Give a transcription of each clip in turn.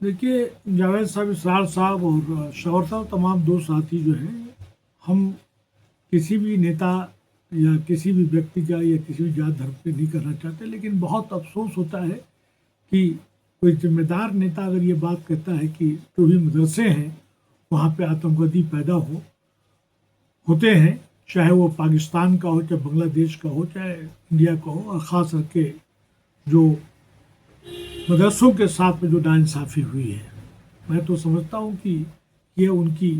देखिए, जावेद साहब, इसरार साहब और शौहर साहब, तमाम दो साथी जो हैं, हम किसी भी नेता या किसी भी व्यक्ति का या किसी भी जात धर्म पे नहीं करना चाहते, लेकिन बहुत अफसोस होता है कि कोई जिम्मेदार नेता अगर ये बात कहता है कि जो भी मदरसे हैं वहाँ पे आतंकवादी पैदा होते हैं, चाहे वो पाकिस्तान का हो, चाहे बांग्लादेश का हो, चाहे इंडिया का हो, और ख़ास करके जो मदरसों के साथ में जो नाइंसाफ़ी हुई है, मैं तो समझता हूँ कि ये उनकी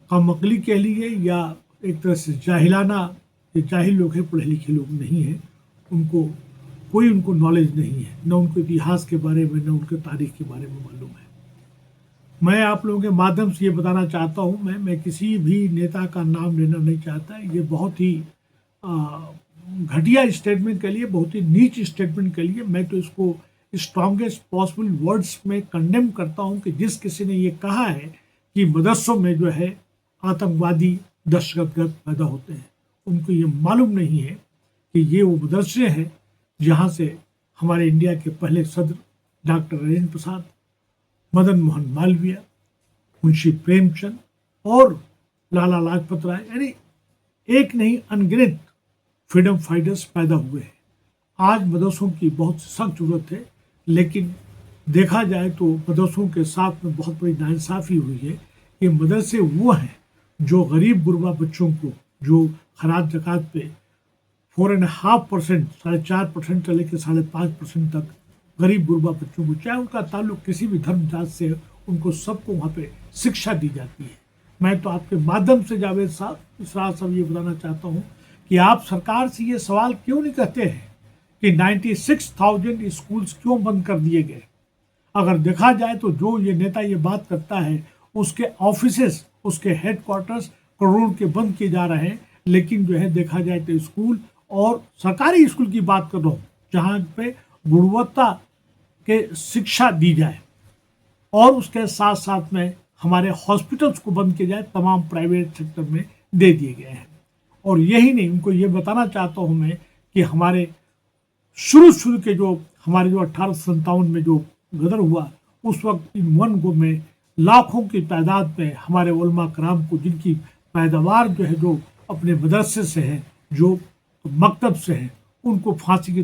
कमअक्ली कह लीजिए या एक तरह से जाहिलाना, ये जाहिल लोग हैं, पढ़े लिखे लोग नहीं हैं, उनको नॉलेज नहीं है, न उनको इतिहास के बारे में, न उनके तारीख के बारे में मालूम है। मैं आप लोगों के माध्यम से ये बताना चाहता हूँ, मैं किसी भी नेता का नाम लेना नहीं चाहता। ये बहुत ही घटिया स्टेटमेंट के लिए, बहुत ही नीच स्टेटमेंट के लिए मैं तो इसको स्ट्रॉन्गेस्ट पॉसिबल वर्ड्स में कंडेम करता हूँ कि जिस किसी ने ये कहा है कि मदरसों में जो है आतंकवादी दहशतगर्द पैदा होते हैं, उनको ये मालूम नहीं है कि ये वो मदरसे हैं जहाँ से हमारे इंडिया के पहले सदर डॉक्टर राजेंद्र प्रसाद, मदन मोहन मालवीय, मुंशी प्रेमचंद और लाला लाजपत राय, यानी एक नहीं अनगिनत फ्रीडम फाइटर्स पैदा हुए हैं। आज मदरसों की बहुत सख्त जरूरत है, लेकिन देखा जाए तो मदरसों के साथ में बहुत बड़ी नाइंसाफ़ी हुई है। ये मदरसे वो हैं जो गरीब गुरबा बच्चों को, जो खराज ज़कात पे 4.5%, 4.5% से लेकर 5.5% तक गरीब गुरबा बच्चों को, चाहे उनका ताल्लुक किसी भी धर्म जात से, उनको सबको वहाँ पे शिक्षा दी जाती है। मैं तो आपके माध्यम से जावेद साहब, इसरार साहब, ये बताना चाहता हूँ कि आप सरकार से ये सवाल क्यों नहीं कहते हैं कि 96,000 स्कूल्स क्यों बंद कर दिए गए। अगर देखा जाए तो जो ये नेता ये बात करता है, उसके ऑफिसेस, उसके हेडक्वार्टर्स करोड़ के बंद किए जा रहे हैं, लेकिन जो है देखा जाए तो स्कूल, और सरकारी स्कूल की बात कर रहा हूँ जहाँ पे गुणवत्ता के शिक्षा दी जाए, और उसके साथ साथ में हमारे हॉस्पिटल्स को बंद किया जाए, तमाम प्राइवेट सेक्टर में दे दिए गए हैं। और यही नहीं, उनको ये बताना चाहता हूँ मैं कि हमारे शुरू के जो हमारे जो 1857 में जो गदर हुआ, उस वक्त इन वन गो में लाखों की तादाद में हमारे उलमा कराम को, जिनकी पैदावार जो है जो अपने मदरसे से है, जो मकतब से है, उनको फांसी की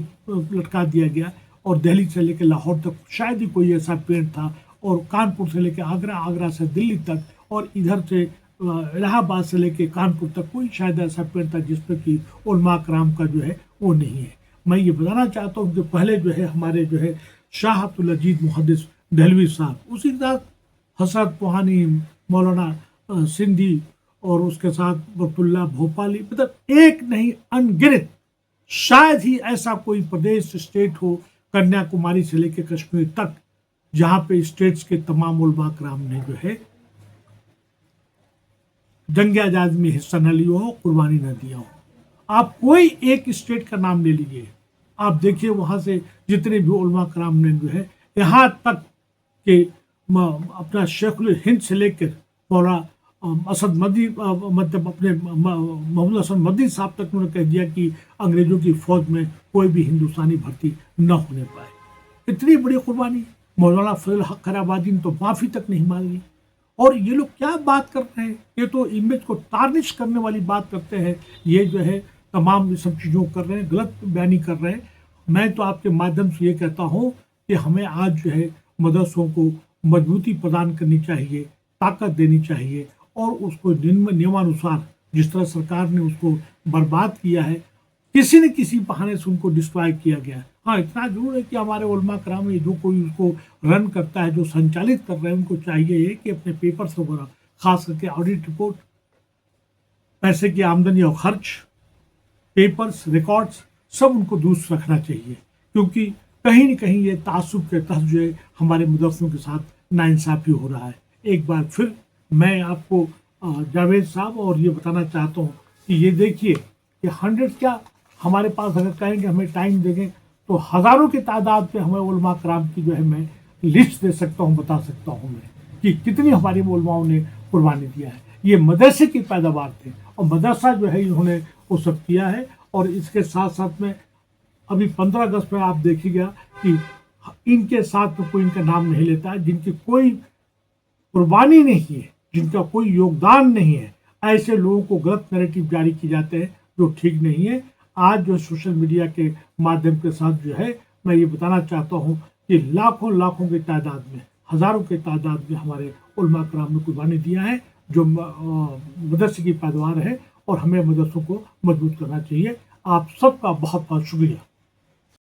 लटका दिया गया। और दिल्ली से लेकर लाहौर तक शायद ही कोई ऐसा पेड़ था, और कानपुर से लेकर आगरा, आगरा से दिल्ली तक, और इधर से इलाहाबाद से लेकर कानपुर तक कोई शायद ऐसा पेड़ था जिस पर कि उलमा कराम का जो है वो नहीं है। मैं ये बताना चाहता हूँ कि पहले जो है हमारे जो है शाह अब्दुल अजीज मुहद्दिस दहलवी साहब, उसी के साथ हसरत पोहानी, मौलाना सिंधी, और उसके साथ बरपुल्ला भोपाली, मतलब एक नहीं अनगिनत, शायद ही ऐसा कोई प्रदेश, स्टेट हो, कन्याकुमारी से लेकर कश्मीर तक, जहाँ पे स्टेट्स के तमाम उलमा कराम ने जो है जंग आज़ादी में हिस्सा न लिया हो, कुर्बानी न दिया हो। आप कोई एक स्टेट का नाम ले लीजिए, आप देखिए वहाँ से जितने भी उलमा कराम ने जो है, यहाँ तक कि अपना शेखुल हिंद से लेकर मौला असद मदी, मतलब अपने मोहम्मद हसन मदी साहब तक उन्होंने कह दिया कि अंग्रेजों की फौज में कोई भी हिंदुस्तानी भर्ती न होने पाए। इतनी बड़ी कुर्बानी। मौलाना फजल हक खैराबादी ने तो माफ़ी तक नहीं मांगी। और ये लोग क्या बात कर रहे हैं, ये तो इमेज को टार्निश करने वाली बात करते हैं। ये जो है तमाम सब चीज़ों कर रहे हैं, गलत बयानी कर रहे हैं। मैं तो आपके माध्यम से ये कहता हूँ कि हमें आज जो है मदरसों को मजबूती प्रदान करनी चाहिए, ताकत देनी चाहिए, और उसको नियमानुसार जिस तरह सरकार ने उसको बर्बाद किया है, किसी न किसी बहाने से उनको डिस्ट्रॉय किया गया। हाँ, इतना जरूर है कि हमारे उलमा कराम जो कोई उसको रन करता है, जो संचालित कर रहे हैं, उनको चाहिए कि अपने पेपर्स वगैरह, खास करके ऑडिट रिपोर्ट, पैसे की आमदनी और खर्च, पेपर्स, रिकॉर्ड्स, सब उनको दुरुस्त रखना चाहिए, क्योंकि कहीं न कहीं ये तासुब के तहत जो है हमारे मदरसों के साथ नाइंसाफ़ी हो रहा है। एक बार फिर मैं आपको जावेद साहब और ये बताना चाहता हूँ कि ये देखिए कि 100 क्या, हमारे पास अगर कहेंगे हमें टाइम देंगे तो हज़ारों की तादाद पे हमें उलमा कराम की जो है मैं लिस्ट दे सकता हूँ, बता सकता हूँ मैं कि कितनी हमारी उलमाओं ने कुर्बानी दिया है। ये मदरसे की पैदावार थे, और मदरसा जो है इन्होंने वो सब किया है। और इसके साथ साथ में अभी 15 अगस्त में आप देखिएगा कि ان کے ساتھ میں کوئی ان کا نام نہیں لیتا ہے، جن کی کوئی قربانی نہیں ہے، جن کا کوئی یوگدان نہیں ہے، ایسے لوگوں کو غلط نیریٹو جاری کی جاتے ہیں جو ٹھیک نہیں ہے۔ آج جو سوشل میڈیا کے مادھیم کے ساتھ جو ہے میں یہ بتانا چاہتا ہوں کہ لاکھوں لاکھوں کی تعداد میں، ہزاروں کی تعداد میں ہمارے علماء کرام نے قربانی دیا ہے جو مدرسے کی پیداوار ہے، اور ہمیں مدرسوں کو مضبوط کرنا چاہیے۔ آپ سب کا بہت بہت شکریہ۔